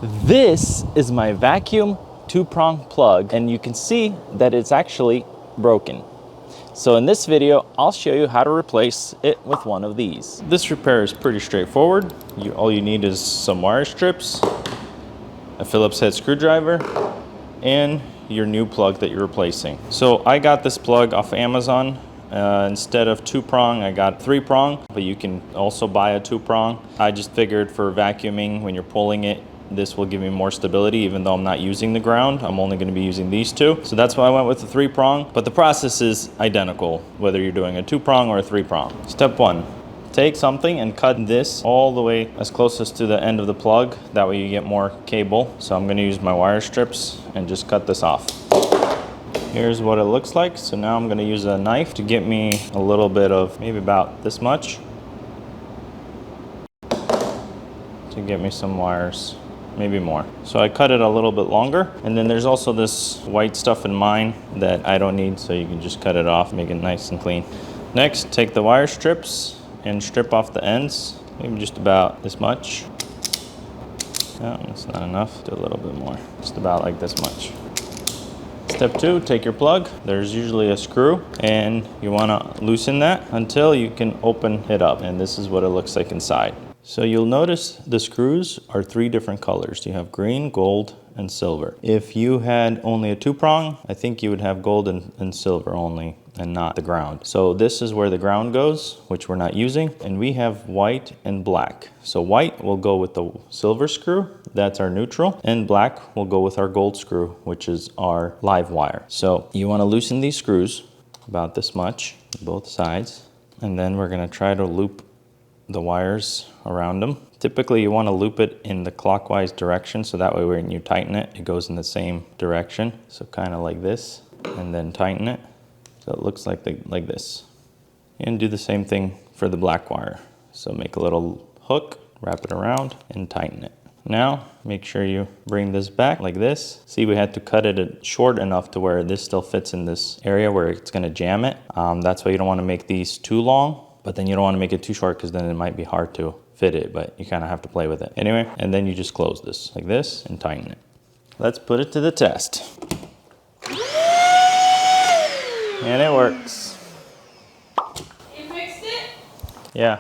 This is my vacuum two-prong plug, and you can see that it's actually broken. So in this video, I'll show you how to replace it with one of these. This repair is pretty straightforward. All you need is some wire strips, a Phillips head screwdriver, and your new plug that you're replacing. So I got this plug off Amazon. Instead of two-prong, I got three-prong, but you can also buy a two-prong. I just figured for vacuuming, when you're pulling it, this will give me more stability. Even though I'm not using the ground, I'm only going to be using these two. So that's why I went with the three-prong, but the process is identical, whether you're doing a two-prong or a three-prong. Step one, take something and cut this all the way as closest to the end of the plug. That way you get more cable. So I'm going to use my wire strips and just cut this off. Here's what it looks like. So now I'm going to use a knife to get me a little bit of, maybe about this much, to get me some wires, maybe more. So I cut it a little bit longer. And then there's also this white stuff in mine that I don't need, so you can just cut it off, make it nice and clean. Next, take the wire strips and strip off the ends, maybe just about this much. No, that's not enough. Do a little bit more, just about like this much. Step two, take your plug. There's usually a screw, and you want to loosen that until you can open it up. And this is what it looks like inside. So you'll notice the screws are three different colors. You have green, gold, and silver. If you had only a two-prong, I think you would have gold and silver only, and not the ground. So this is where the ground goes, which we're not using. And we have white and black. So white will go with the silver screw, that's our neutral, and black will go with our gold screw, which is our live wire. So you want to loosen these screws about this much, both sides, and then we're going to try to loop the wires around them. Typically you want to loop it in the clockwise direction, so that way when you tighten it, it goes in the same direction. So kind of like this, and then tighten it. So it looks like this. And do the same thing for the black wire. So make a little hook, wrap it around, and tighten it. Now, make sure you bring this back like this. See, we had to cut it short enough to where this still fits in this area where it's gonna jam it. That's why you don't wanna make these too long, but then you don't wanna make it too short because then it might be hard to fit it, but you kinda have to play with it. Anyway, and then you just close this like this and tighten it. Let's put it to the test. And it works. You fixed it? Yeah.